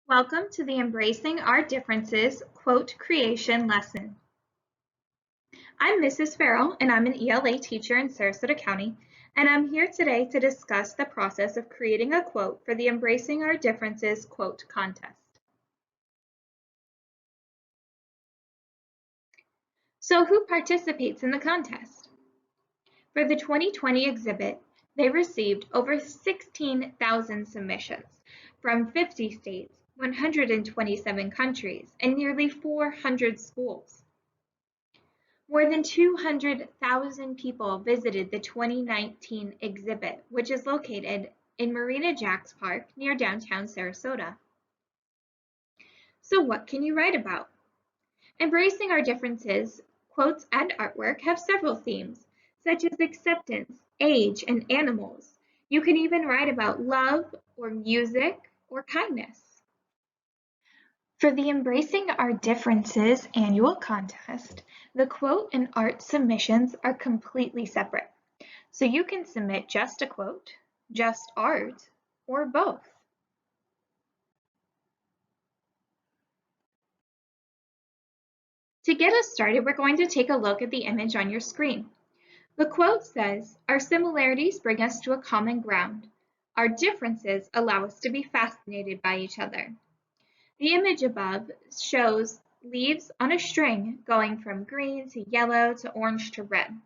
Welcome to the Embracing Our Differences quote creation lesson. I'm Mrs. Farrell and I'm an ELA teacher in Sarasota County, and I'm here today to discuss the process of creating a quote for the Embracing Our Differences quote contest. So who participates in the contest? For the 2020 exhibit, they received over 16,000 submissions from 50 states, 127 countries, and nearly 400 schools. More than 200,000 people visited the 2019 exhibit, which is located in Marina Jacks Park near downtown Sarasota. So what can you write about? Embracing Our Differences quotes and artwork have several themes, such as acceptance, age, and animals. You can even write about love or music or kindness. For the Embracing Our Differences annual contest, the quote and art submissions are completely separate. So you can submit just a quote, just art, or both. To get us started, we're going to take a look at the image on your screen. The quote says, "Our similarities bring us to a common ground. Our differences allow us to be fascinated by each other." The image above shows leaves on a string going from green to yellow to orange to red.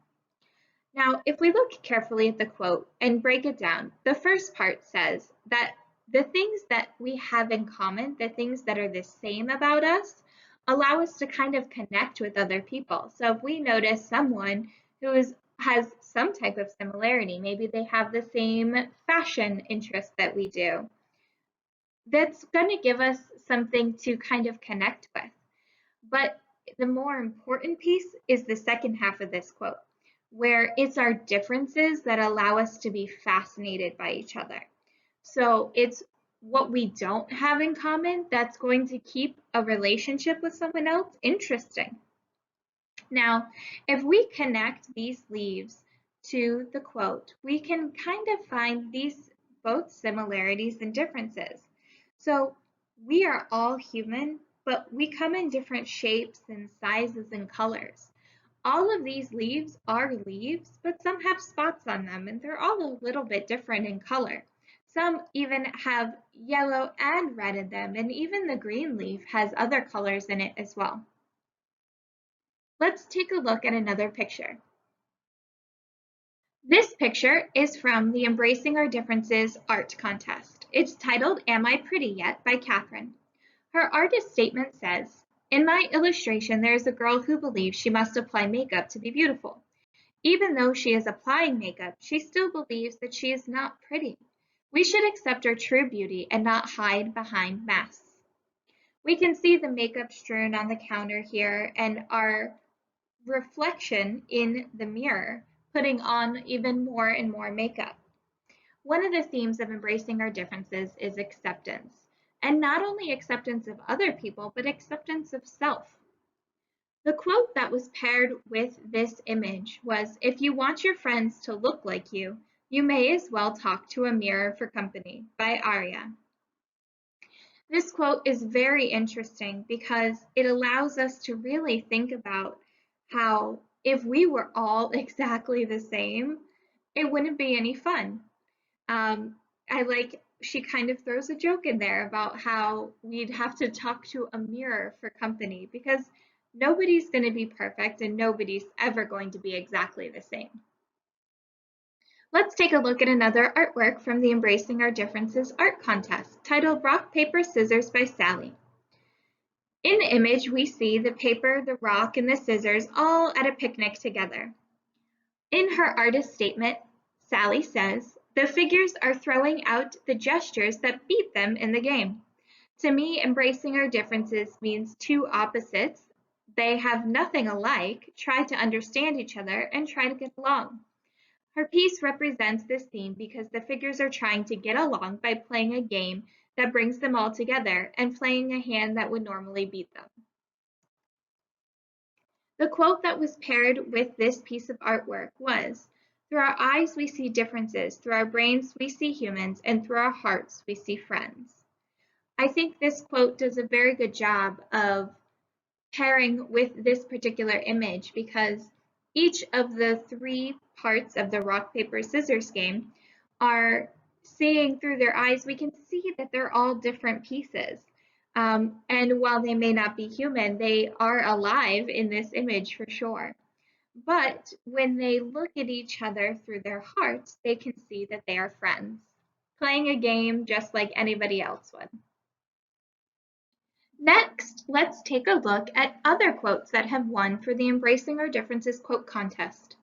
Now, if we look carefully at the quote and break it down, the first part says that the things that we have in common, the things that are the same about us, allow us to kind of connect with other people. So if we notice someone has some type of similarity, maybe they have the same fashion interest that we do, that's going to give us something to kind of connect with. But the more important piece is the second half of this quote, where it's our differences that allow us to be fascinated by each other. So it's what we don't have in common that's going to keep a relationship with someone else interesting. Now, if we connect these leaves to the quote, we can kind of find these both similarities and differences. So we are all human, but we come in different shapes and sizes and colors. All of these leaves are leaves, but some have spots on them, and they're all a little bit different in color. Some even have yellow and red in them, and even the green leaf has other colors in it as well. Let's take a look at another picture. This picture is from the Embracing Our Differences art contest. It's titled "Am I Pretty Yet?" by Catherine. Her artist statement says, "In my illustration, there is a girl who believes she must apply makeup to be beautiful. Even though she is applying makeup, she still believes that she is not pretty. We should accept our true beauty and not hide behind masks." We can see the makeup strewn on the counter here and our reflection in the mirror, putting on even more and more makeup. One of the themes of Embracing Our Differences is acceptance, and not only acceptance of other people, but acceptance of self. The quote that was paired with this image was, "If you want your friends to look like you may as well talk to a mirror for company," by Arya. This quote is very interesting because it allows us to really think about how if we were all exactly the same, it wouldn't be any fun. I like she kind of throws a joke in there about how we'd have to talk to a mirror for company because nobody's going to be perfect and nobody's ever going to be exactly the same. Let's take a look at another artwork from the Embracing Our Differences art contest titled "Rock, Paper, Scissors" by Sally. In the image, we see the paper, the rock, and the scissors all at a picnic together. In her artist statement, Sally says, "The figures are throwing out the gestures that beat them in the game. To me, embracing our differences means two opposites. They have nothing alike, try to understand each other, and try to get along." Her piece represents this theme because the figures are trying to get along by playing a game that brings them all together and playing a hand that would normally beat them. The quote that was paired with this piece of artwork was, "Through our eyes we see differences, through our brains we see humans, and through our hearts we see friends." I think this quote does a very good job of pairing with this particular image because each of the three parts of the rock, paper, scissors game are seeing through their eyes. We can see that they're all different pieces. And while they may not be human, they are alive in this image for sure. But when they look at each other through their hearts, they can see that they are friends, playing a game just like anybody else would. Next, let's take a look at other quotes that have won for the Embracing Our Differences quote contest.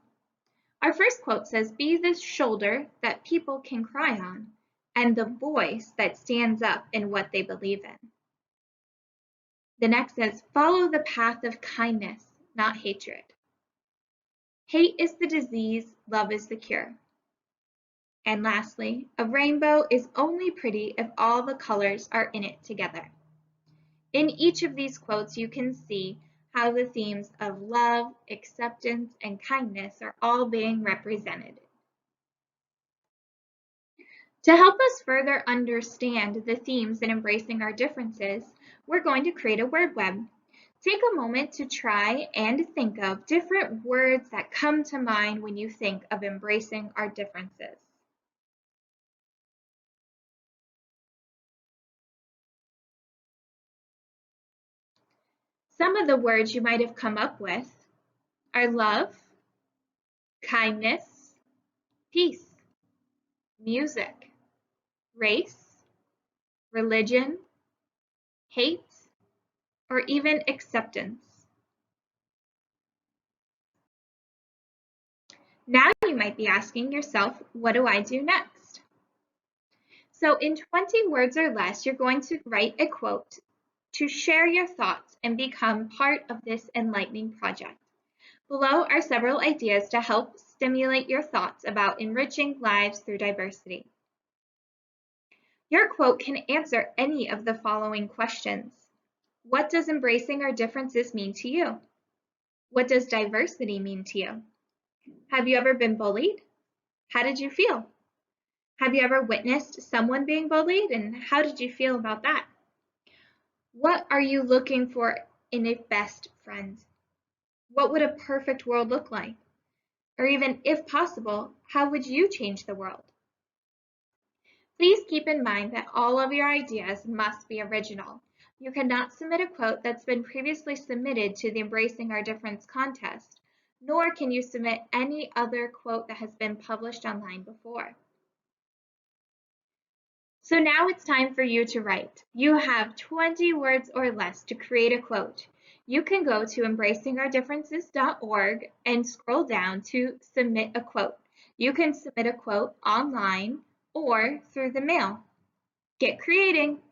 Our first quote says, "Be the shoulder that people can cry on, and the voice that stands up in what they believe in." The next says, "Follow the path of kindness, not hatred. Hate is the disease, love is the cure." And lastly, "A rainbow is only pretty if all the colors are in it together." In each of these quotes, you can see how the themes of love, acceptance, and kindness are all being represented. To help us further understand the themes in embracing our differences, we're going to create a word web. Take a moment to try and think of different words that come to mind when you think of embracing our differences. Some of the words you might have come up with are love, kindness, peace, music, race, religion, hate, or even acceptance. Now you might be asking yourself, what do I do next? So in 20 words or less, you're going to write a quote to share your thoughts and become part of this enlightening project. Below are several ideas to help stimulate your thoughts about enriching lives through diversity. Your quote can answer any of the following questions. What does embracing our differences mean to you? What does diversity mean to you? Have you ever been bullied? How did you feel? Have you ever witnessed someone being bullied, and how did you feel about that? What are you looking for in a best friend? What would a perfect world look like? Or even, if possible, how would you change the world? Please keep in mind that all of your ideas must be original. You cannot submit a quote that's been previously submitted to the Embracing Our Difference contest, nor can you submit any other quote that has been published online before. So now it's time for you to write. You have 20 words or less to create a quote. You can go to embracingourdifferences.org and scroll down to submit a quote. You can submit a quote online or through the mail. Get creating!